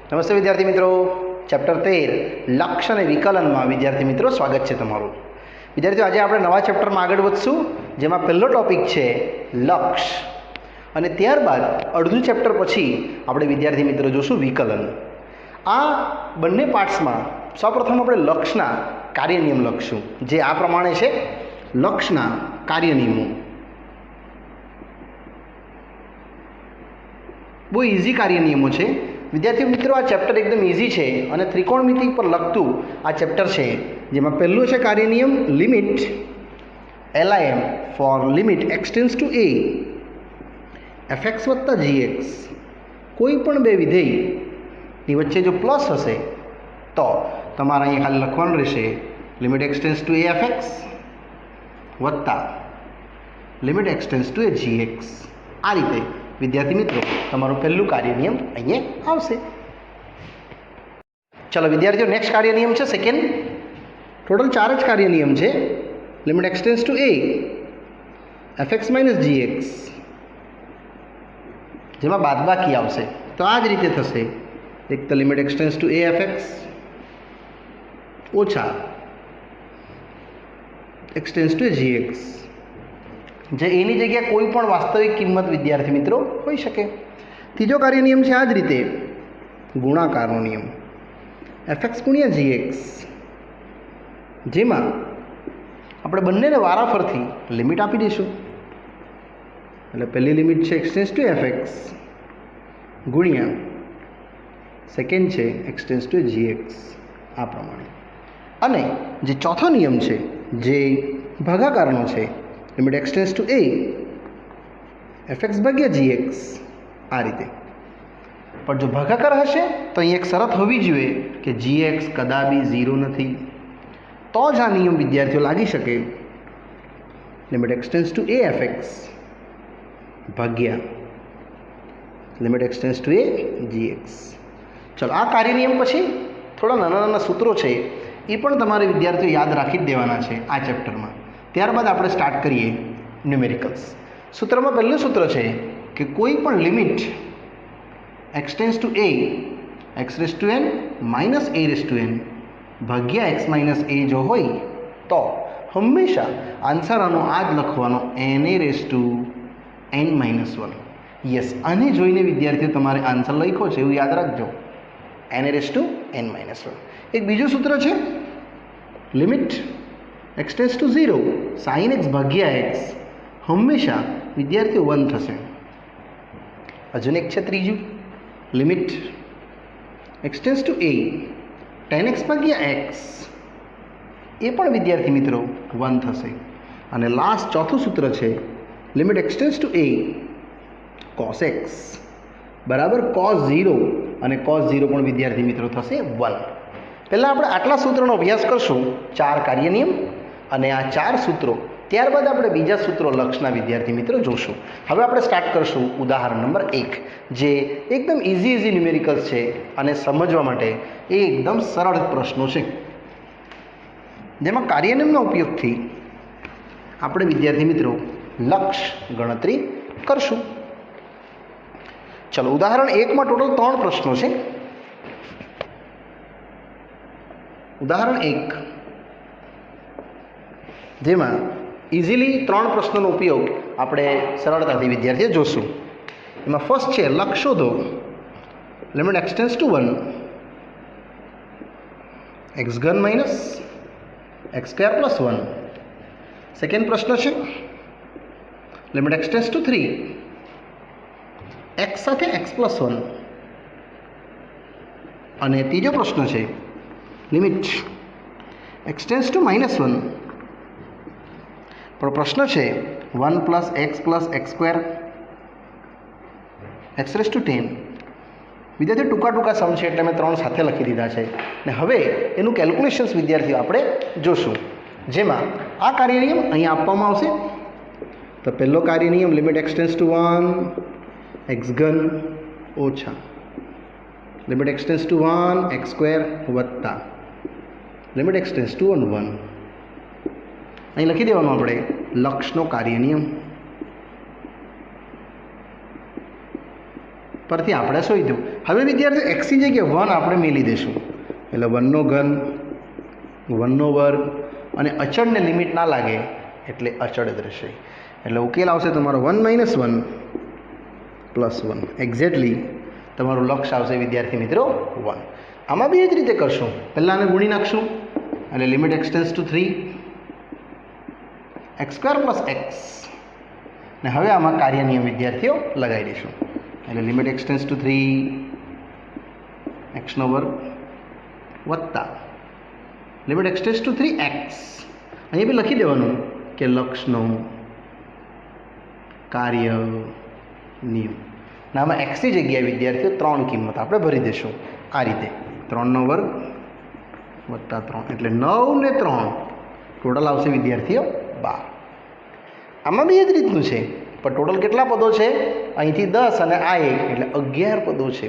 નમસ્તે વિદ્યાર્થી મિત્રો, ચેપ્ટર 13 લક્ષ અને વિકલનમાં વિદ્યાર્થી મિત્રો સ્વાગત છે તમારું. વિદ્યાર્થીઓ, આજે આપણે નવા ચેપ્ટરમાં આગળ વધશું, જેમાં પહેલો ટોપિક છે લક્ષ, અને ત્યારબાદ અડધું ચેપ્ટર પછી આપણે વિદ્યાર્થી મિત્રો જોશું વિકલન. આ બંને પાર્ટ્સમાં સૌપ્રથમ આપણે લક્ષના કાર્ય નિયમ લખશું, જે આ પ્રમાણે છે. લક્ષના કાર્ય નિયમો બહુ ઇઝી કાર્ય નિયમો છે વિદ્યાર્થી મિત્રો. આ ચેપ્ટર એકદમ ઇઝી છે અને ત્રિકોણમિતિ પર લખતું આ ચેપ્ટર છે, જેમાં પહેલું છે કાર્ય નિયમ limit LIM for limit x tends to a fx વત્તા gx. કોઈ પણ બે વિધેયની વચ્ચે જો પ્લસ હશે તો તમારે અહીંયા ખાલી લખવાનું રહેશે limit x tends to a fx વત્તા limit x tends to a gx. આ રીતે વિદ્યાર્થી મિત્રો તમારું પહેલું કાર્ય નિયમ અહીંયા આવશે. ચલો વિદ્યાર્થીઓ, નેક્સ્ટ કાર્ય નિયમ છે સેકન્ડ. ટોટલ 4 જ કાર્ય નિયમ છે. Limit x tends to a fx minus gx, જેમાં બાદબાકી આવશે તો આ જ રીતે થશે. એક તો limit x tends to a fx ઓછા x tends to a gx, જે એની જગ્યાએ કોઈ પણ વાસ્તવિક કિંમત વિદ્યાર્થી મિત્રો હોઈ શકે. ત્રીજો કાર્ય નિયમ છે આ જ રીતે ગુણાકારનો નિયમ fx ગુણ્યા gx, જેમાં આપણે બંનેને વારાફરથી લિમિટ આપી દઈશું. એટલે પહેલી લિમિટ છે એક્સ ટેન્ડ્સ ટુ fx ગુણ્યા સેકન્ડ છે એક્સ ટેન્ડ્સ ટુ gx, આ પ્રમાણે. અને જે ચોથો નિયમ છે જે ભાગાકારનો છે, limit x tends to a fx ભાગ્યા gx, આ રીતે. પણ જો ભાગાકાર હશે તો અહીં એક શરત હોવી જોઈએ કે gx કદાપી 0 નથી, તો જ આ નિયમ વિદ્યાર્થીઓ લાગી શકે. Limit x tends to a fx ભાગ્યા limit x tends to a gx. ચલો, આ કાર્ય નિયમ પછી થોડા નાના નાના સૂત્રો છે, એ પણ તમારે વિદ્યાર્થીઓ યાદ રાખી જ દેવાના છે આ ચેપ્ટરમાં. ત્યારબાદ આપણે સ્ટાર્ટ કરીએ ન્યુમેરિકલ્સ. સૂત્રમાં પહેલું સૂત્ર છે કે કોઈ પણ limit x tends to a x raise to n minus a raise to n ભાગ્યા એક્સ માઇનસ a જો હોય તો હંમેશા આન્સર આનો આ જ લખવાનો na raise to n minus 1. Yes, આને જોઈને વિદ્યાર્થીઓ તમારે આન્સર લખ્યો છે એવું યાદ રાખજો, na raise to n minus 1. એક બીજું સૂત્ર છે limit x tends to 0 sine x ભાગ્યા એક્સ, હંમેશા વિદ્યાર્થીઓ 1 થશે. હજુ એક છે ત્રીજું, limit x tends to a tan x ભાગ્યા એક્સ, એ પણ વિદ્યાર્થી મિત્રો 1 થશે. અને લાસ્ટ ચોથું સૂત્ર છે limit x tends to a cos x બરાબર cos 0, અને cos 0 પણ વિદ્યાર્થી મિત્રો થશે 1. પહેલાં આપણે આટલા સૂત્રોનો અભ્યાસ કરશું, 4 કાર્ય નિયમ અને આ 4 સૂત્રો. ત્યારબાદ આપણે બીજા સૂત્રો લક્ષના વિદ્યાર્થી મિત્રો જોશું. હવે આપણે સ્ટાર્ટ કરશું ઉદાહરણ નંબર 1, જે એકદમ ઇઝી ન્યુમેરિકલ્સ છે અને સમજવા માટે એ એકદમ સરળ પ્રશ્નો છે, જેમાં કાર્ય નિયમના ઉપયોગથી આપણે વિદ્યાર્થી મિત્રો લક્ષ ગણતરી કરશું. ચલો, ઉદાહરણ 1માં ટોટલ 3 પ્રશ્નો છે. ઉદાહરણ 1, જેમાં ઇઝીલી 3 પ્રશ્નોનો ઉપયોગ આપણે સરળતાથી વિદ્યાર્થીઓ જોશું. એમાં ફર્સ્ટ છે લક્ષ શોધો. Limit x tends to 1 x ઘન minus x square plus 1. Second પ્રશ્ન છે limit x tends to 3 x સાથે એક્સ પ્લસ 1. અને ત્રીજો પ્રશ્ન છે લિમિટ એક્સ ટેન્ડ્સ ટુ -1, પણ પ્રશ્ન છે 1 plus x square x raise to 10. વિદ્યાર્થીઓ ટૂંકા સમ છે એટલે મેં 3 સાથે લખી દીધા છે. ને હવે એનું કેલ્ક્યુલેશન્સ વિદ્યાર્થીઓ આપણે જોશું, જેમાં આ કાર્ય નિયમ અહીંયા આપવામાં આવશે. તો પહેલો કાર્ય નિયમ limit x tends to 1 x ઘન ઓછા limit x tends to 1 x square વત્તા લિમિટ એક્સ ટેન્ડ્સ ટુ 1. અહીં લખી દેવાનું આપણે લક્ષનો કાર્ય નિયમ. પરથી આપણે શોધ્યું. હવે વિદ્યાર્થીઓ એક્સની જગ્યાએ 1 આપણે મેલી દઈશું, એટલે 1નો ઘન, 1નો વર્ગ, અને અચળને લિમિટ ના લાગે એટલે અચળ જ રહેશે. એટલે ઉકેલ આવશે તમારો 1 - 1 + 1. એક્ઝેક્ટલી તમારું લક્ષ્ય આવશે વિદ્યાર્થી મિત્રો 1. આમાં બી એ જ રીતે કરશું. પહેલાં આને ગુણી નાખશું, એટલે limit x tends to 3 x² + x. ને હવે આમાં કાર્ય નિયમ વિદ્યાર્થીઓ લગાવી દઈશું, એટલે limit x tends to 3 x² વત્તા limit x tends two 3x. અહીંયા બી લખી દેવાનું કે લક્ષનો કાર્ય નિયમ. ને આમાં એક્સની જગ્યાએ વિદ્યાર્થીઓ 3 કિંમત આપણે ભરી દઈશું આ રીતે, 3નો વર્ગ વત્તા 3 એટલે 9 ને 3 ટોટલ આવશે વિદ્યાર્થીઓ 12. આમાં બી એ જ રીતનું છે, પણ ટોટલ કેટલા પદો છે? અહીંથી 10 અને આ 1 એટલે 11 પદો છે.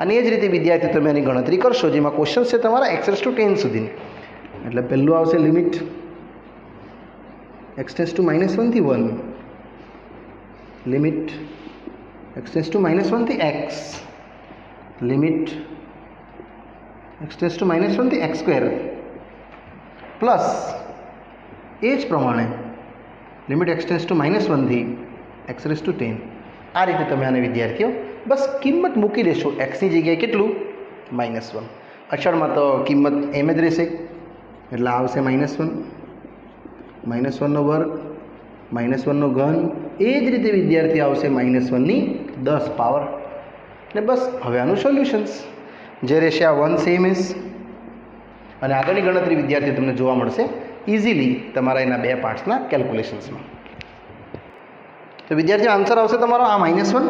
અને એ જ રીતે વિદ્યાર્થીઓ તમે એની ગણતરી કરશો, જેમાં ક્વેશ્ચન છે તમારા x⁻10 સુધીની. એટલે પહેલું આવશે લિમિટ x ટેન્ડ્સ ટુ -1 થી 1, લિમિટ x ટેન્ડ્સ ટુ -1 થી x, limit x tends to -1 થી x² પ્લસ એ જ પ્રમાણે લિમિટ x ટેન્ડ્સ ટુ -1 થી x⁻10. આ રીતે તમે આને વિદ્યાર્થીઓ બસ કિંમત મૂકી દેશો. એક્સની જગ્યાએ કેટલું? -1. અચળમાં તો કિંમત એમ જ રહેશે, એટલે આવશે -1, -1નો વર્ગ, -1નો ઘન. એ જ રીતે વિદ્યાર્થી આવશે -1ની 10 પાવર. ને બસ હવે આનું સોલ્યુશન્સ જે રહેશે આ 1 સેમ એસ. અને આગળની ગણતરી વિદ્યાર્થીઓ તમને જોવા મળશે ઇઝીલી તમારા એના 2 પાર્ટ્સના કેલ્ક્યુલેશન્સમાં. તો વિદ્યાર્થીઓ આન્સર આવશે તમારો આ -1,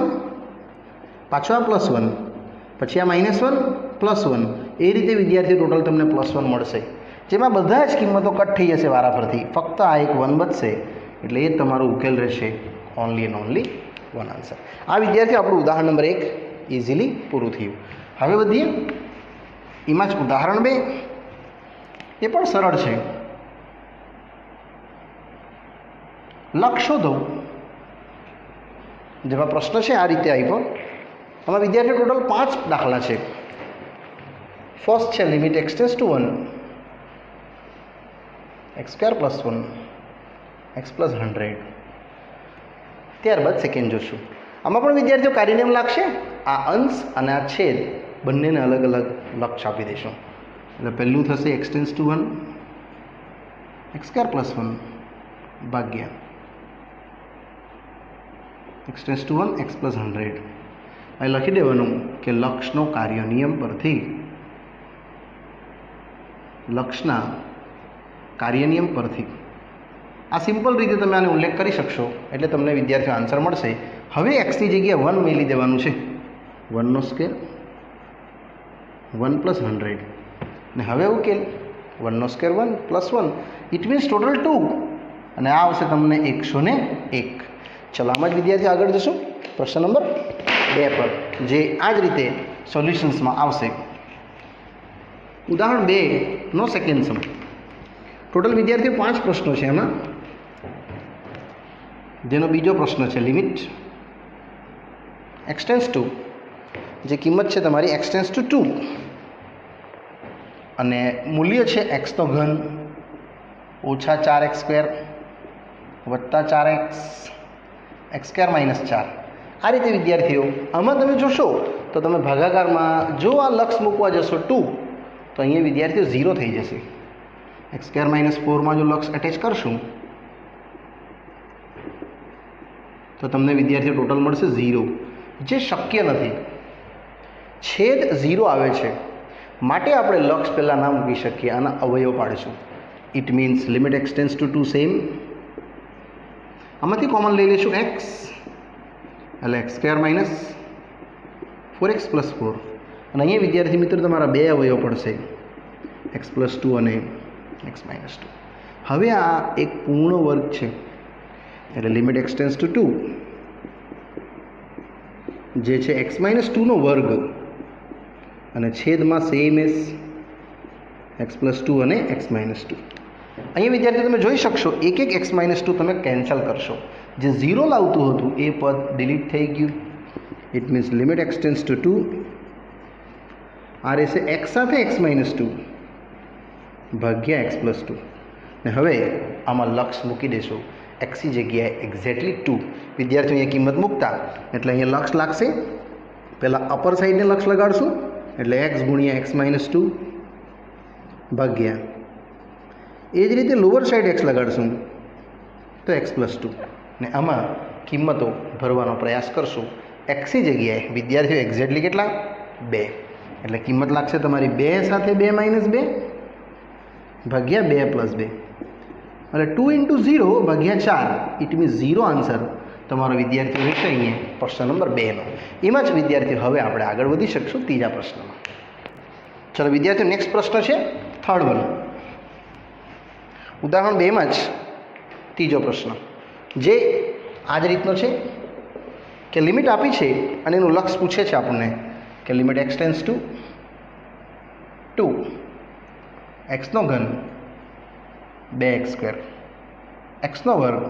પાછો આ +1, પછી આ -1 +1. એ રીતે વિદ્યાર્થીઓ ટોટલ તમને +1 મળશે, જેમાં બધા જ કિંમતો કટ થઈ જશે વારા પરથી, ફક્ત આ એક 1 બચશે. એટલે એ તમારો ઉકેલ રહેશે ઓનલી એન્ડ ઓનલી 1 આન્સર. આ વિદ્યાર્થીઓ આપણું ઉદાહરણ નંબર 1 ઇઝીલી પૂરું થયું. હવે વધીએ એમાં જ ઉદાહરણ 2. એ પણ સરળ છે. લક્ષ શોધો. જેમાં પ્રશ્ન છે આ રીતે આપ્યો. આમાં વિદ્યાર્થીઓ ટોટલ 5 દાખલા છે. ફર્સ્ટ છે limit x tends to 1 x² + 1 x + 100. ત્યારબાદ સેકન્ડ જોશું. આમાં પણ વિદ્યાર્થીઓ કાર્યનિયમ લાગશે. આ અંશ અને આ છેદ બંનેને અલગ અલગ લક્ષ આપી દઈશું. એટલે પહેલું થશે x ટેન્ડ્સ ટુ 1 x² + 1 ભાગ્યા x ટેન્ડ્સ ટુ 1 x + 100. અહીં લખી દેવાનું કે લક્ષનો કાર્ય નિયમ પરથી, લક્ષના કાર્યનિયમ પરથી આ સિમ્પલ રીતે તમે આને ઉલ્લેખ કરી શકશો, એટલે તમને વિદ્યાર્થીઓ આન્સર મળશે. હવે એક્સની જગ્યાએ 1 મેલી દેવાનું છે, 1નો સ્ક્વેર 1 + 100. ને હવે ઉકેલ 1નો સ્ક્વેર 1 + 1 ઇટ મીન્સ ટોટલ 2, અને આ આવશે તમને 101. ચલો આમાં જ વિદ્યાર્થીઓ આગળ જશું પ્રશ્ન નંબર 2 પર, જે આ જ રીતે સોલ્યુશન્સમાં આવશે. ઉદાહરણ 2નો સેકન્ડ સમ. ટોટલ વિદ્યાર્થીઓ 5 પ્રશ્નો છે એમાં, જેનો બીજો પ્રશ્ન છે લિમિટ x ટેન્ડ્સ ટુ, જે કિંમત છે તમારી x ટેન્ડ્સ ટુ 2, અને મૂલ્ય છે x નો ઘન ઓછા 4x² વત્તા 4x x² - 4. આ રીતે વિદ્યાર્થીઓ આમાં તમે જોશો તો તમે ભાગાકારમાં જો આ લક્ષ મૂકવા જશો 2, તો અહીંયા વિદ્યાર્થીઓ 0 થઈ જશે. x² - 4માં જો લક્ષ એટેચ કરશું તો તમને વિદ્યાર્થીઓ ટોટલ મળશે 0, જે શક્ય નથી. છેદ 0 આવે છે, માટે આપણે લક્ષ પહેલાં ના મૂકી શકીએ, આના અવયવ પાડીશું. It means limit x tends to 2 same. આમાંથી કોમન લઈ લઈશું x, એટલે x² - 4x + 4. અને અહીંયા વિદ્યાર્થી મિત્રો તમારા 2 અવયવ પડશે, x + 2 અને x - 2. હવે આ એક પૂર્ણ વર્ગ છે, એટલે લિમિટ x ટેન્ડ્સ ટુ 2 જે છે x - 2નો વર્ગ, અને છેદમાં સેમ એસ x + 2 અને x - 2. અહીંયા વિદ્યાર્થીઓ તમે જોઈ શકશો એક x - 2 તમે કેન્સલ કરશો. જે 0 લાવતું હતું એ પદ ડિલીટ થઈ ગયું. It means limit x tends to 2 આ રહેશે એક્સ સાથે એક્સ માઇનસ 2 ભાગ્યા એક્સ પ્લસ 2 ને હવે આમાં લક્ષ મૂકી દેશું એક્સની જગ્યાએ એક્ઝેક્ટલી 2 વિદ્યાર્થીઓ અહીંયા કિંમત મૂકતા એટલે અહીંયા લક્ષ લાગશે પહેલાં અપર સાઈડને લક્ષ લગાડશું એટલે એક્સ ગુણ્યા એક્સ માઇનસ 2 ભાગ્યા એ જ રીતે લોઅર સાઈડ એક્સ લગાડશું તો એક્સ પ્લસ 2 ને આમાં કિંમતો ભરવાનો પ્રયાસ કરશું એક્સની જગ્યાએ વિદ્યાર્થીઓ એક્ઝેક્ટલી કેટલા 2 એટલે કિંમત લાગશે તમારી 2 સાથે 2 માઇનસ 2 ભાગ્યા 2 પ્લસ 2 એટલે 2 ઇન્ટુ 0 ભાગ્યા 4 ઇટ મીન્સ 0 આન્સર તમારો વિદ્યાર્થીઓ રહેશે અહીંયા પ્રશ્ન નંબર 2નો. એમાં જ વિદ્યાર્થીઓ હવે આપણે આગળ વધી શકશું ત્રીજા પ્રશ્નમાં. ચલો વિદ્યાર્થીઓ નેક્સ્ટ પ્રશ્ન છે થર્ડ વન. ઉદાહરણ 2માં જ ત્રીજો પ્રશ્ન જે આ જ રીતનો છે કે લિમિટ આપી છે અને એનું લક્ષ પૂછે છે આપણને કે લિમિટ એક્સ ટેન્સ ટુ 2 એક્સનો ઘન 2x² એક્સનો વર્ગ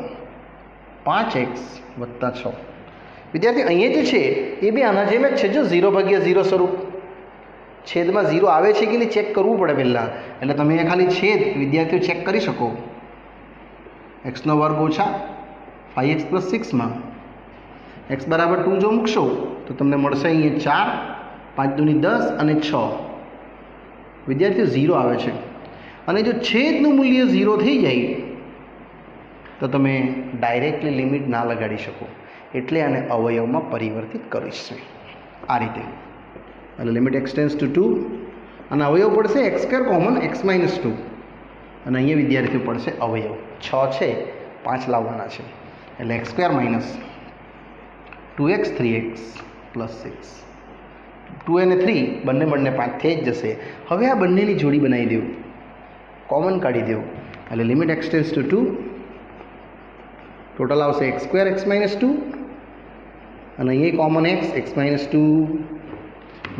5x વત્તા 6. વિદ્યાર્થી અહીંયા જે છે એ બી આના જેમ જ છે જો 0/0 સ્વરૂપ છેદમાં 0 આવે છે કે નહીં ચેક કરવું પડે પહેલાં એટલે તમે એ ખાલી છેદ વિદ્યાર્થીઓ ચેક કરી શકો એક્સનો વર્ગ ઓછા 5x પ્લસ 6માં એક્સ બરાબર 2 જો મૂકશો તો તમને મળશે અહીંયા 4 5 દૂની 10 અને 6 વિદ્યાર્થીઓ 0 આવે છે અને જો છેદનું મૂલ્ય 0 થઈ જાય તો તમે ડાયરેક્ટલી લિમિટ ના લગાડી શકો એટલે આને અવયવમાં પરિવર્તિત કરીશું આ રીતે એટલે લિમિટ એક્સ ટેન્સ ટુ 2 અને અવયવ પડશે x² કોમન x માઇનસ 2 અને અહીંયા વિદ્યાર્થીઓ પડશે અવયવ 6 છે 5 લાવવાના છે એટલે x² minus 2x 3x plus 6 2 અને 3 બંને 5 થઈ જ જશે. હવે આ બંનેની જોડી બનાવી દો કોમન કાઢી દો એટલે limit x tends to 2 total આવશે x² x માઇનસ 2 અને અહીંયા common x minus 2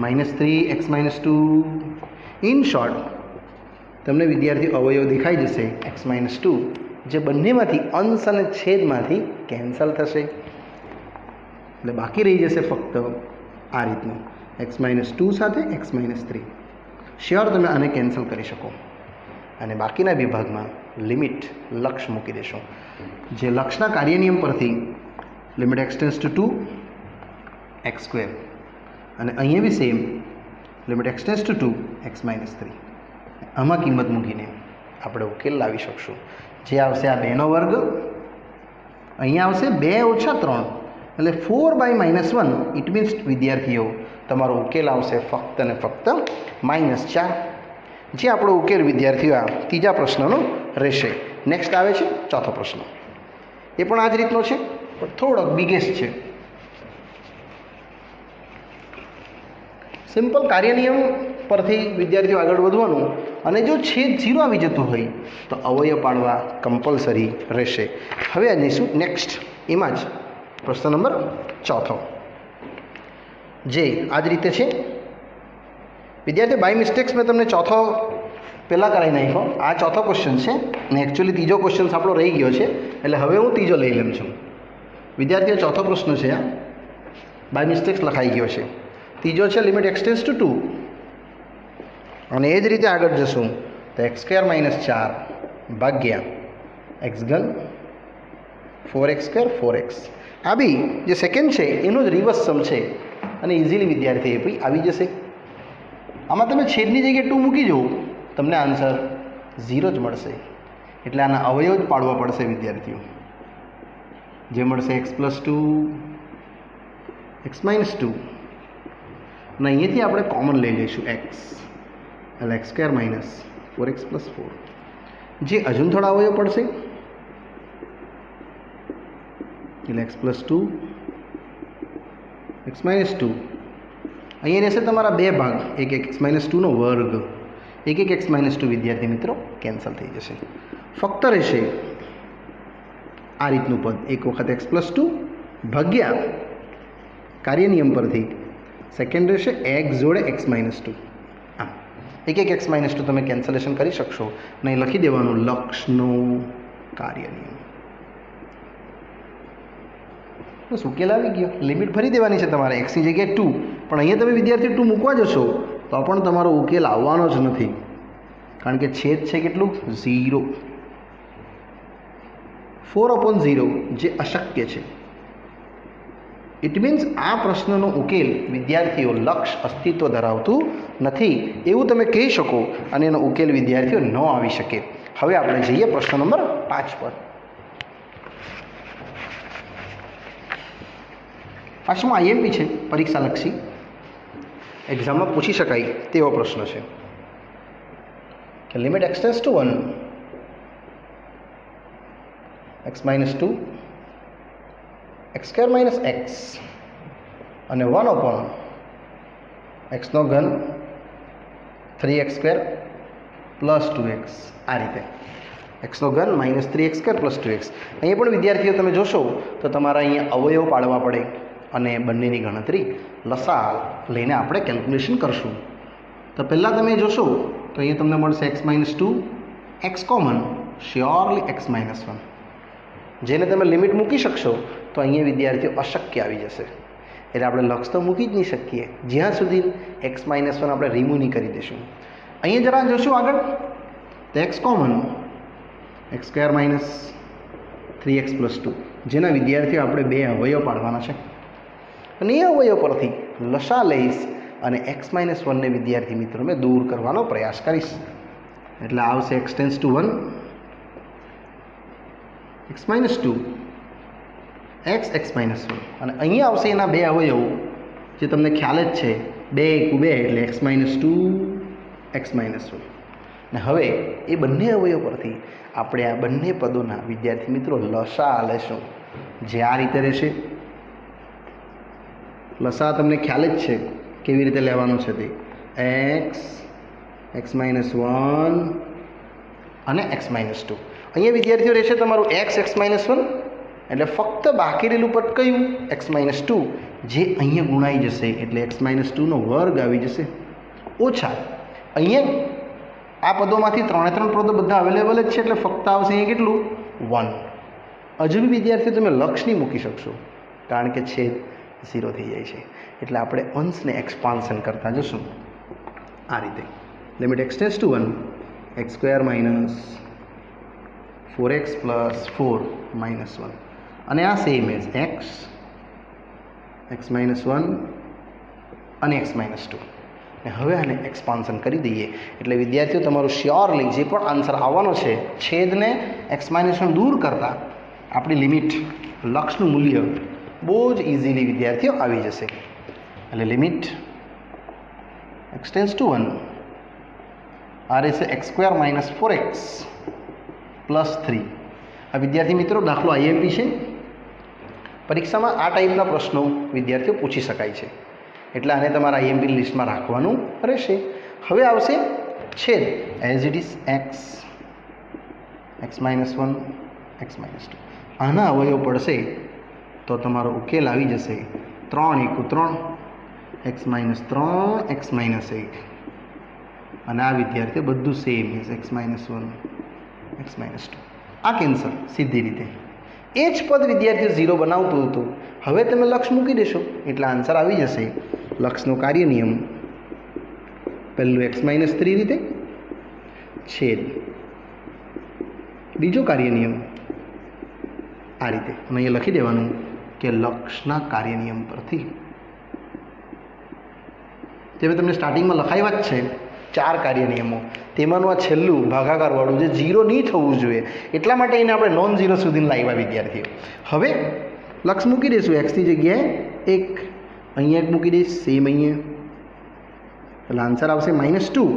minus 3 x minus 2 in short તમને વિદ્યાર્થી અવયવ દેખાઈ જશે x માઇનસ 2 જે બંનેમાંથી અંશ અને છેદમાંથી કેન્સલ થશે એટલે બાકી રહી જશે ફક્ત આ રીતનું x માઇનસ 2 સાથે x માઇનસ 3 શ્યોર તમે આને કેન્સલ કરી શકો અને બાકીના વિભાગમાં લિમિટ લક્ષ મૂકી દેશો જે લક્ષના કાર્યનિયમ પરથી limit x tends to 2 x² અને અહીંયા બી same limit x tends to 2 x minus 3 આમાં કિંમત મૂકીને આપણે ઉકેલ લાવી શકશું જે આવશે આ 2નો વર્ગ અહીંયા આવશે 2 ઓછા 3 એટલે 4/-1 ઇટ મીન્સ વિદ્યાર્થીઓ તમારો ઉકેલ આવશે ફક્ત અને ફક્ત -4 જે આપણો ઉકેલ વિદ્યાર્થીઓ આ ત્રીજા પ્રશ્નનો રહેશે. નેક્સ્ટ આવે છે ચોથો પ્રશ્ન એ પણ આ જ રીતનો છે પણ થોડોક બિગેસ્ટ છે. સિમ્પલ કાર્યનિયમ પરથી વિદ્યાર્થીઓ આગળ વધવાનું અને જો છેદ 0 આવી જતું હોય તો અવયવ પાડવા કમ્પલસરી રહેશે. હવે આ જઈશું નેક્સ્ટ એમાં જ પ્રશ્ન નંબર ચોથો જે આ જ રીતે છે વિદ્યાર્થી બાય મિસ્ટેક્સ મેં તમને ચોથો પહેલાં કરાવી નાખ્યો આ ચોથો ક્વેશ્ચન છે અને એકચ્યુઅલી ત્રીજો ક્વેશ્ચન આપણો રહી ગયો છે એટલે હવે હું ત્રીજો લઈ લઉં છું. વિદ્યાર્થીઓ ચોથો પ્રશ્ન છે આ બાય મિસ્ટેક્સ લખાઈ ગયો છે. ત્રીજો છે લિમિટ એક્સ ટેન્સ ટુ 2 અને એ જ રીતે આગળ જશું તો x² -4 ભાગ્યા x³ 4x² 4x આ બી જે સેકન્ડ છે એનો જ રિવર્સ સમ છે અને ઇઝીલી વિદ્યાર્થી એ આવી જશે. આમાં તમે છેદની જગ્યાએ 2 મૂકી જુઓ તમને આન્સર 0 જ મળશે એટલે આના અવયવ જ પાડવા પડશે વિદ્યાર્થીઓ જે મળશે x + 2 x - 2 અને અહીંયાથી આપણે કોમન લઈ લઈશું x એટલે x² - 4x + 4 જે હજુ થોડા અવયવ પડશે એટલે x + 2 x - 2 અહીંયા રહેશે તમારા બે ભાગ એક x - 2 નો વર્ગ એક x - 2 વિદ્યાર્થી મિત્રો કેન્સલ થઈ જશે. ફક્ત રહેશે આ રીતનું પદ એક વખત x + 2 ભાગ્યા કાર્યનિયમ પરથી સેકન્ડ રહેશે x જોડે x - 2 આ એક x - 2 તમે કેન્સલેશન કરી શકશો અને લખી દેવાનું લક્ષનો કાર્યનિયમ. બસ ઉકેલ આવી ગયો. લિમિટ ભરી દેવાની છે તમારે, એક્સની જગ્યાએ 2, પણ અહીંયા તમે વિદ્યાર્થી 2 મૂકવા જશો તો પણ તમારો ઉકેલ આવવાનો જ નથી, કારણ કે છેદ છે કેટલું? 0. 4/0 જે અશક્ય છે. ઇટ મીન્સ આ પ્રશ્નનો ઉકેલ વિદ્યાર્થીઓ લક્ષ અસ્તિત્વ ધરાવતું નથી એવું તમે કહી શકો, અને એનો ઉકેલ વિદ્યાર્થીઓ ન આવી શકે. હવે આપણે જઈએ પ્રશ્ન નંબર 5 પર. 5માં આઈએમપી છે, પરીક્ષાલક્ષી, એક્ઝામમાં પૂછી શકાય તેવો પ્રશ્ન છે કે limit x tends to 1 x - 2 x² - x અને 1/(x) નો ઘન 3x² + 2x. આ રીતે x નો ઘન -3x² + 2x. અહીંયા પણ વિદ્યાર્થીઓ તમે જોશો તો તમારે અહીંયા અવયવ પાડવા પડે અને બંનેની ગણતરી લસા લઈને આપણે કેલ્ક્યુલેશન કરશું. તો પહેલાં તમે જોશો તો અહીંયા તમને મળશે x - 2, x common, surely x - 1. જેને તમે લિમિટ મૂકી શકશો તો અહીંયા વિદ્યાર્થીઓ અશક્ય આવી જશે, એટલે આપણે લક્ષ તો મૂકી જ નહીં શકીએ જ્યાં સુધી x - 1 આપણે રિમૂવ નહીં કરી દઈશું. અહીંયા જરા જોશું આગળ તો x કોમન, x² - 3x + 2, જેના વિદ્યાર્થીઓ આપણે 2 અવયવ પાડવાના છે, અને એ અવયવ પરથી લસા લઈશ અને x - 1ને વિદ્યાર્થી મિત્રો મેં દૂર કરવાનો પ્રયાસ કરીશ. એટલે આવશે x tends to 1 x - 2 x - 1, અને અહીંયા આવશે એના 2 અવયવો જે તમને ખ્યાલ જ છે, 2 × 2 એટલે x - 2 x - 1. અને હવે એ બંને અવયવ પરથી આપણે આ બંને પદોના વિદ્યાર્થી મિત્રો લસા લેશું, જે આ રીતે રહેશે. લસા તમને ખ્યાલ જ છે કેવી રીતે લેવાનું છે તે, x - 1 અને x - 2. અહીંયા વિદ્યાર્થીઓ રહેશે તમારું x - 1, એટલે ફક્ત બાકી રહેલું પદ કયું? x - 2, જે અહીંયા ગુણાઈ જશે, એટલે x - 2નો વર્ગ આવી જશે, ઓછા અહીંયા આ પદોમાંથી 3 પદો બધા અવેલેબલ જ છે, એટલે ફક્ત આવશે અહીંયા કેટલું? 1. હજુ બી વિદ્યાર્થીઓ તમે લક્ષ નહીં મૂકી શકશો, કારણ કે છેદ 0 થઈ જાય છે, એટલે આપણે અંશને એક્સપાન્શન કરતા જશું આ રીતે. Limit x tends to 1 x² - 4x + 4 - 1, અને આ સેમ એઝ x - 1 અને x - 2. અને હવે આને એક્સપાન્શન કરી દઈએ એટલે વિદ્યાર્થીઓ તમારું શ્યોરલી જે પણ આન્સર આવવાનો છે, છેદને x - 1 દૂર કરતાં આપણી લિમિટ લક્ષનું મૂલ્ય બહુ જ ઇઝીલી વિદ્યાર્થીઓ આવી જશે. એટલે લિમિટ x ટેન્ડ્સ ટુ 1 આ રહેશે x² - 4x + 3. આ વિદ્યાર્થી મિત્રો દાખલો આઈએમપી છે, પરીક્ષામાં આ ટાઈપના પ્રશ્નો વિદ્યાર્થીઓ પૂછી શકાય છે, એટલે આને તમારા આઈએમપી લિસ્ટમાં રાખવાનું રહેશે. હવે આવશે છેદ, as it is x - 1 x - 2. આના અવયવ પડશે તો તમારો ઉકેલ આવી જશે 3 × 3 x - 3 x - 1, અને આ વિદ્યાર્થીઓ બધું સેમ x - 1 x - 2. આ કેન્સલ સીધી રીતે. એ જ પદ વિદ્યાર્થીઓ 0 બનાવતું હતું, હવે તમે લક્ષ મૂકી દેશો એટલે આન્સર આવી જશે. લક્ષનો કાર્ય નિયમ પહેલું x - 3 રીતે, છેદ બીજો કાર્ય નિયમ આ રીતે, અને અહીંયા લખી દેવાનું કે લક્ષના કાર્ય નિયમ પરથી, તે મેં તમને સ્ટાર્ટિંગમાં લખાવ્યા જ છે 4 કાર્ય નિયમો, તેમાંનું આ છેલ્લું ભાગાકારવાળું જે 0 નહીં થવું જોઈએ, એટલા માટે એને આપણે નોન 0 સુધી લાવ્યા વિદ્યાર્થીઓ. હવે લક્ષ મૂકી દઈશું, એક્સની જગ્યાએ 1, અહીંયા 1 મૂકી દઈશ, સેમ અહીંયા, એટલે આન્સર આવશે -2/1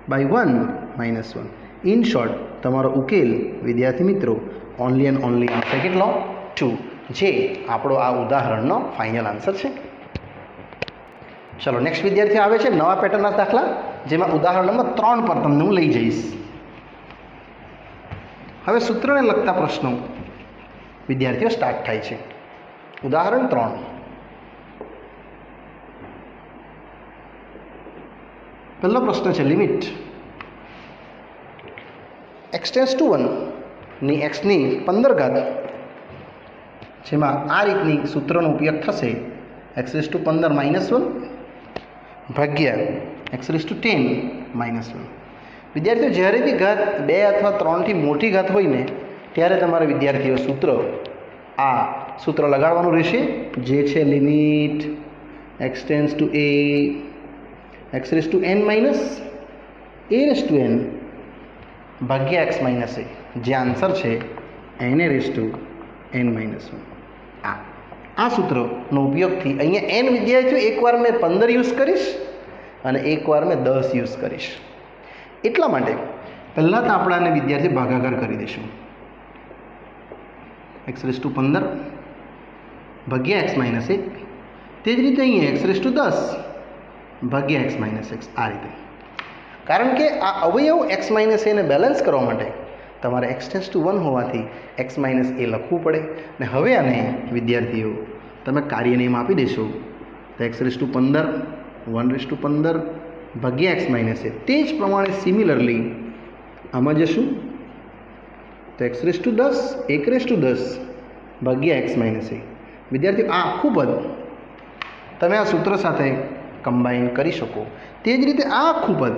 - 1. ઇન શોર્ટ તમારો ઉકેલ વિદ્યાર્થી મિત્રો ઓનલી એન્ડ ઓનલી આવશે કેટલો? 2, જે આપણો આ ઉદાહરણનો ફાઇનલ આન્સર છે. ચલો નેક્સ્ટ વિદ્યાર્થી આવે છે નવા પેટર્નના દાખલા, જેમાં ઉદાહરણ નંબર 3 પર તમને હું લઈ જઈશ. હવે સૂત્રને લગતા પ્રશ્નો વિદ્યાર્થીઓ સ્ટાર્ટ થાય છે. ઉદાહરણ 3, પહેલો પ્રશ્ન છે લિમિટ x ટેન્ડ્સ ટુ 1 ની x ની 15 ઘાત જેમાં આ રીતની સૂત્રનો ઉપયોગ થશે x⁻15 -1 ભાગ્યા x⁻10 -1. વિદ્યાર્થીઓ જ્યારે બી ઘાત 2 અથવા 3થી મોટી ઘાત હોય ને ત્યારે તમારે વિદ્યાર્થીઓ આ સૂત્ર લગાડવાનું રહેશે, જે છે limit x tends to a x⁻n -a⁻n ભાગ્યા x - a, જે આન્સર છે n⁻n -1. આ સૂત્રનો ઉપયોગથી અહીંયા n વિદ્યાર્થીઓ એકવાર મેં 15 યુઝ કરીશ અને એકવાર મેં 10 યુઝ કરીશ. એટલા માટે પહેલાં તો આપણે આને વિદ્યાર્થી ભાગાકાર કરી દઈશું. x⁻15 ભાગ્યા x - 1, તે જ રીતે અહીંયા x⁻10 ભાગ્યા x - x, આ રીતે. કારણ કે આ અવયવ x - a ને બેલેન્સ કરવા માટે તમારે x⁻1 હોવાથી x - a લખવું પડે. ને હવે આને વિદ્યાર્થીઓ તમે કાર્યનિયમ આપી દેશો તો x⁻15 1/15 ભાગ્યા x - a, તે જ પ્રમાણે સિમિલરલી આમાં જશું તો x⁻10 1/10 ભાગ્યા x - a. વિદ્યાર્થીઓ આ આખું પદ તમે આ સૂત્ર સાથે કમ્બાઈન કરી શકો. તે જ રીતે આ આખું પદ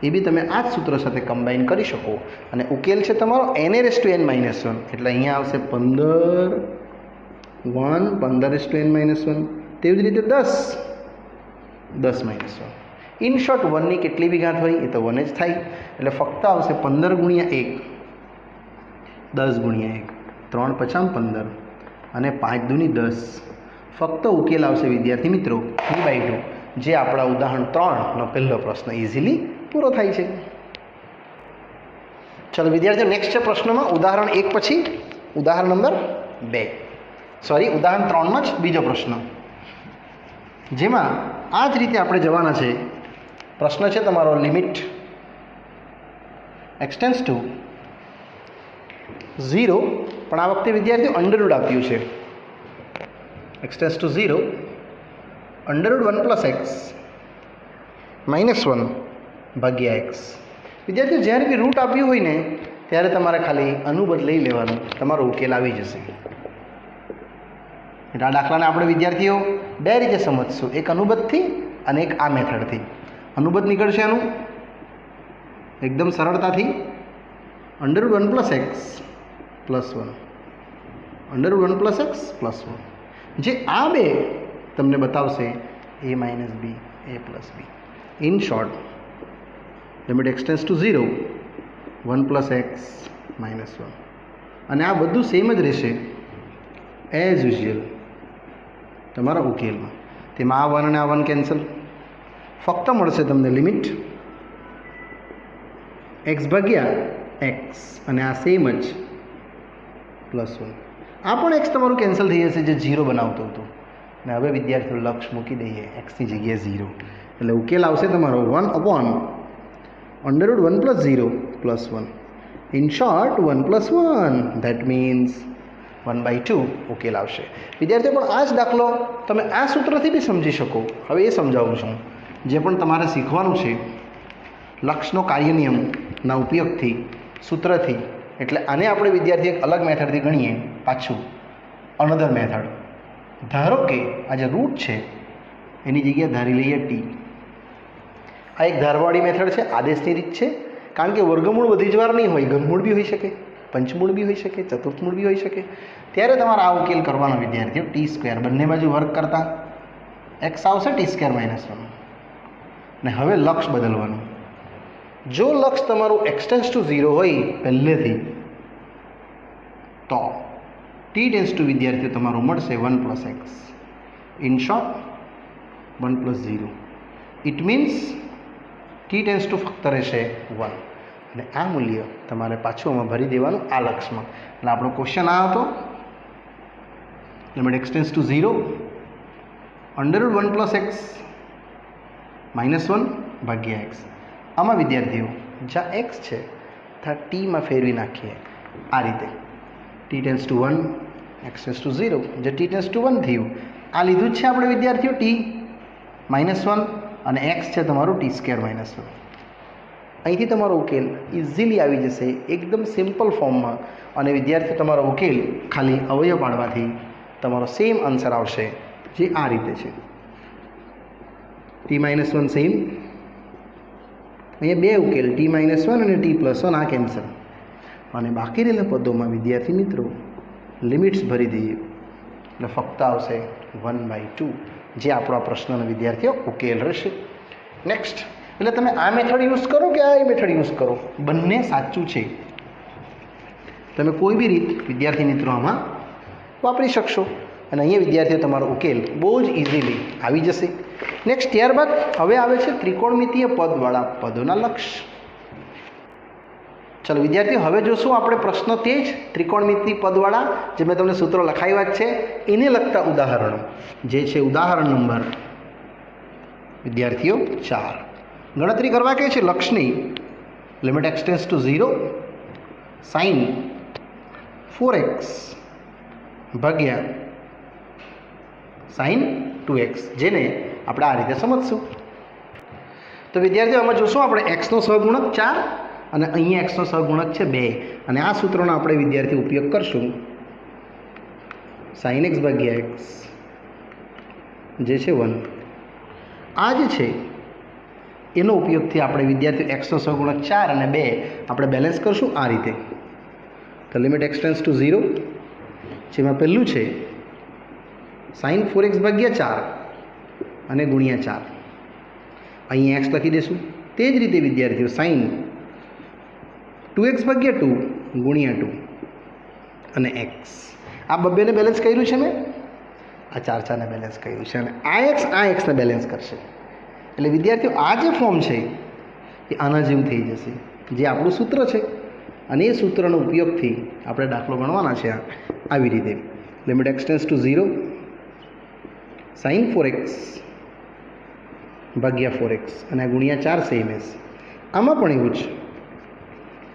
એ બી તમે આ જ સૂત્ર સાથે કમ્બાઈન કરી શકો અને ઉકેલ છે તમારો n⁻n -1. એટલે અહીંયા આવશે 15 15n-1. તેવી જ રીતે 10 -1. ઇન શોર્ટ 1ની કેટલી બી ઘાત હોય એ તો 1 જ થાય. એટલે ફક્ત આવશે 15 × 1 10 × 1 3 × 5 15 અને 5 × 2 = 10. ફક્ત ઉકેલ આવશે વિદ્યાર્થી મિત્રો 3/2, જે આપણા ઉદાહરણ 3નો પહેલો પ્રશ્ન ઇઝીલી પૂરો થાય છે. ચલો વિદ્યાર્થીઓ, નેક્સ્ટ છે પ્રશ્નમાં ઉદાહરણ 1 પછી ઉદાહરણ નંબર 2, ઉદાહરણ 3માં જ બીજો પ્રશ્ન, જેમાં આ જ રીતે આપણે જવાના છે. પ્રશ્ન છે તમારો લિમિટ x ટેન્ડ્સ ટુ 0, પણ આ વખતે વિદ્યાર્થીઓ અંડરરૂટ આપ્યું છે. x ટેન્ડ્સ ટુ 0 √1 + x -1 ભાગ્યા x. વિદ્યાર્થીઓ જ્યારે બી રૂટ આપ્યું હોય ને ત્યારે તમારે ખાલી અનુબદ લઈ લેવાનું, તમારો ઉકેલ આવી જશે. એટલે આ દાખલાને આપણે વિદ્યાર્થીઓ બે રીતે સમજશું, એક અનુબદથી અને એક આ મેથડથી. અનુબદ નીકળશે આનું એકદમ સરળતાથી √1 + x +1 √1 + x +1, જે આ બે તમને બતાવશે a - b a + b. In short limit x tends to 0 1 + x -1, અને આ બધું સેમ જ રહેશે એઝ યુઝ્યુઅલ તમારા ઉકેલમાં. તેમાં આ 1 અને આ 1 કેન્સલ, ફક્ત મળશે તમને લિમિટ x ભાગ્યા x, અને આ સેમ જ +1. આ પણ x તમારું કેન્સલ થઈ જશે, જે 0 બનાવતું હતું. અને હવે વિદ્યાર્થીઓ લક્ષ મૂકી દઈએ xની જગ્યાએ 0, એટલે ઉકેલ આવશે તમારો 1/√1 + 0 +1. ઇન શોર્ટ 1 + 1, ધેટ મીન્સ 1/2 ઉકેલ આવશે. વિદ્યાર્થીઓ પણ આ જ દાખલો તમે આ સૂત્રથી બી સમજી શકો. હવે એ સમજાવું છું, જે પણ તમારે શીખવાનું છે લક્ષનો કાર્યનિયમના ઉપયોગથી, સૂત્રથી. એટલે આને આપણે વિદ્યાર્થી એક અલગ મેથડથી ગણીએ, પાછું અનધર મેથડ. ધારો કે આ જે રૂટ છે એની જગ્યાએ ધારી લઈએ t. આ એક ધારવાળી મેથડ છે, આદેશની રીત છે. કારણ કે વર્ગમૂળ બધી જ વાર નહીં હોય, ઘનમૂળ બી હોઈ શકે, પંચમૂળ બી હોઈ શકે, ચતુર્થમૂળ બી હોઈ શકે. ત્યારે તમારે આ ઉકેલ કરવાનો વિદ્યાર્થીઓ t², બંને બાજુ વર્ગ કરતા x આવશે t² - 1. ને હવે લક્ષ બદલવાનું. જો લક્ષ તમારું x ટેન્ડ્સ ટુ 0 હોય પહેલેથી, તો t ટેન્ડ્સ ટુ વિદ્યાર્થીઓ તમારું મળશે 1 + x. In short 1 + 0. It means t tends to ફક્ત રહેશે 1, અને આ મૂલ્ય તમારે પાછું આમાં ભરી દેવાનું આ લક્ષમાં. એટલે આપણો ક્વેશ્ચન આ હતો, limit x tends to 0 √1 + x -1 ભાગ્યા x. આમાં વિદ્યાર્થીઓ જ્યાં x છે ત્યાં ટીમાં ફેરવી નાખીએ આ રીતે. t tends to 1 x tends to 0, જે t ટેન્ડ્સ ટુ 1 થયું આ લીધું જ છે આપણે વિદ્યાર્થીઓ t -1, અને x છે તમારું t² - 1. અહીંથી તમારો ઉકેલ ઇઝીલી આવી જશે એકદમ સિમ્પલ ફોર્મમાં, અને વિદ્યાર્થીઓ તમારો ઉકેલ ખાલી અવયવ પાડવાથી તમારો સેમ આન્સર આવશે, જે આ રીતે છે. t-1 સેમ, અહીંયા બે ઉકેલ t-1 અને t+1 આ કેન્સલ, અને બાકી રહેલા પદોમાં વિદ્યાર્થી મિત્રો લિમિટ્સ ભરી દઈએ એટલે ફક્ત આવશે 1/2, જે આપણો આ પ્રશ્નનો વિદ્યાર્થીઓ ઉકેલ રહેશે. નેક્સ્ટ, એટલે તમે આ મેથડ યુઝ કરો કે આ મેથડ યુઝ કરો, બંને સાચું છે. તમે કોઈ બી રીત વિદ્યાર્થી મિત્રો આમાં વાપરી શકશો, અને અહીંયા વિદ્યાર્થીઓ તમારો ઉકેલ બહુ જ ઇઝીલી આવી જશે. નેક્સ્ટ, ત્યારબાદ હવે આવે છે ત્રિકોણમિતીય પદવાળા પદોના લક્ષ. ચાલો વિદ્યાર્થીઓ, હવે જોશું આપણે પ્રશ્ન તે જ ત્રિકોણમિતિ પદવાળા જે મેં તમને સૂત્રો લખાવ્યા જ છે એને લગતા ઉદાહરણો, જે છે ઉદાહરણ નંબર વિદ્યાર્થીઓ 4. ગણતરી કરવા કે છે લક્ષની. Limit x tends to 0 sin 4x ભાગ્યા sin 2x, જેને આપણે આ રીતે સમજશું. તો વિદ્યાર્થીઓ આમાં જોશું આપણે x નો સહગુણક 4 અને અહીંયા x નો સહગુણક છે 2, અને આ સૂત્રનો આપણે વિદ્યાર્થી ઉપયોગ કરશું. sin x ભાગ્યા x જે છે 1, આ જે છે એનો ઉપયોગથી આપણે વિદ્યાર્થીઓ x નો સહગુણક 4 અને 2 આપણે બેલેન્સ કરશું આ રીતે. તો લિમિટ x ટેન્ડ્સ ટુ 0, જેમાં પહેલું છે sin 4x ભાગ્યા 4 અને ગુણ્યા 4, અહીંયા x લખી દઈશું. તે જ રીતે વિદ્યાર્થીઓ sin 2x ભાગ્યા 2 ગુણ્યા 2 અને x, આ બબ્બેને બેલેન્સ કર્યું છે મેં, આ 4 ને બેલેન્સ કર્યું છે, અને આ એક્સને બેલેન્સ કરશે. એટલે વિદ્યાર્થીઓ આ જે ફોર્મ છે એ આના જેવું થઈ જશે, જે આપણું સૂત્ર છે, અને એ સૂત્રનો ઉપયોગથી આપણે દાખલો ગણવાના છે આવી રીતે. Limit x tends to 0 sin 4x ભાગ્યા 4x અને ગુણ્યા 4 સેમ એસ. આમાં પણ એવું જ,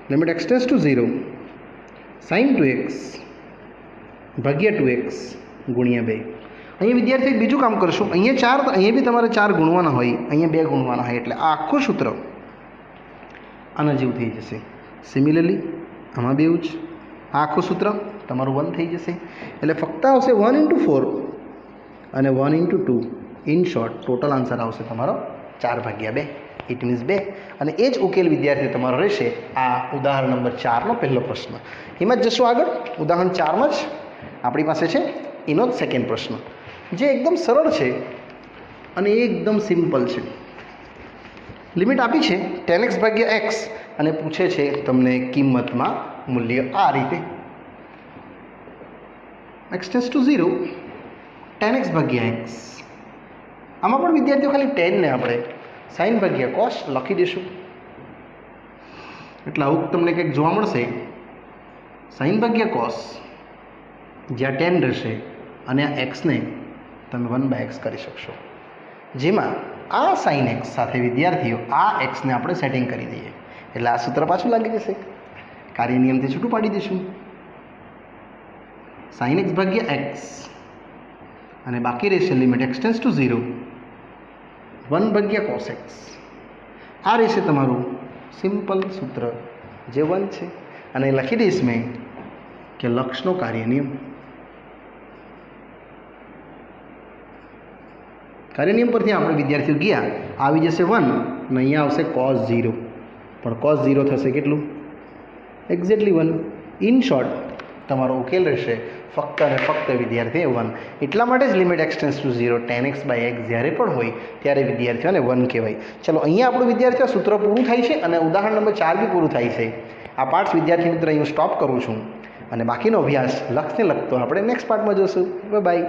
limit x tends to 0 sin 2x ભાગ્યા 2x ગુણ્યા 2. અહીંયા વિદ્યાર્થી બીજું કામ કરશું, અહીંયા 4, અહીંયા બી તમારે 4 ગુણવાના હોય, અહીંયા 2 ગુણવાના હોય, એટલે આ આખું સૂત્ર આના જેવું થઈ જશે. સિમિલરલી આમાં બી એવું જ, આ આખું સૂત્ર તમારું 1 થઈ જશે. એટલે ફક્ત આવશે 1 × 4 અને 1 × 2. ઇન શોર્ટ ટોટલ આન્સર આવશે તમારો 4/2, ઇટ મીન્સ 2. અને એ જ ઉકેલ વિદ્યાર્થીઓ તમારો રહેશે આ ઉદાહરણ નંબર 4નો પહેલો પ્રશ્ન. એમાં જ જશું આગળ. ઉદાહરણ 4માં જ આપણી પાસે છે એનો જ સેકન્ડ પ્રશ્ન, જે એકદમ સરળ છે અને એકદમ સિમ્પલ છે. લિમિટ આપી છે tan x ભાગ્યા x અને પૂછે છે તમને કિંમતમાં મૂલ્ય આ રીતે. x tends to 0 tan x ભાગ્યા x, આમાં પણ વિદ્યાર્થીઓ ખાલી tan ને આપણે sin ભાગ્યા cos લખી દઈશું. એટલે આવું તમને કંઈક જોવા મળશે, sin ભાગ્યા cos જ્યાં tan રહેશે, અને આ xને તમે 1/x કરી શકશો, જેમાં આ sin x સાથે વિદ્યાર્થીઓ આ xને આપણે સેટિંગ કરી દઈએ એટલે આ સૂત્ર પાછું લાગી જશે. કાર્ય નિયમથી છૂટું પાડી દઈશું. sin x ભાગ્યા x અને બાકી રહેશે limit x tends to 0 1 cos x. આ રહેશે તમારું સિમ્પલ સૂત્ર જે 1 છે, અને લખી દઈશ મેં કે લક્ષનો કાર્ય નિયમ. કાર્ય નિયમ પરથી આપણે વિદ્યાર્થીઓ ગયા, આવી જશે 1 અને અહીંયા આવશે cos 0, પણ cos 0 થશે કેટલું? એક્ઝેક્ટલી 1. ઇન શોર્ટ તમારો ઉકેલ રહેશે ફક્ત અને ફક્ત વિદ્યાર્થીએ 1. એટલા માટે જ limit x tends to 0 tan x by x જ્યારે પણ હોય ત્યારે વિદ્યાર્થીઓને 1 કહેવાય. ચલો અહીંયા આપણું વિદ્યાર્થીઓ સૂત્ર પૂરું થાય છે અને ઉદાહરણ નંબર 4 બી પૂરું થાય છે. આ પાર્ટ્સ વિદ્યાર્થી મિત્ર અહીં સ્ટોપ કરું છું, અને બાકીનો અભ્યાસ લક્ષને લગતો આપણે નેક્સ્ટ પાર્ટમાં જોશું. બાય.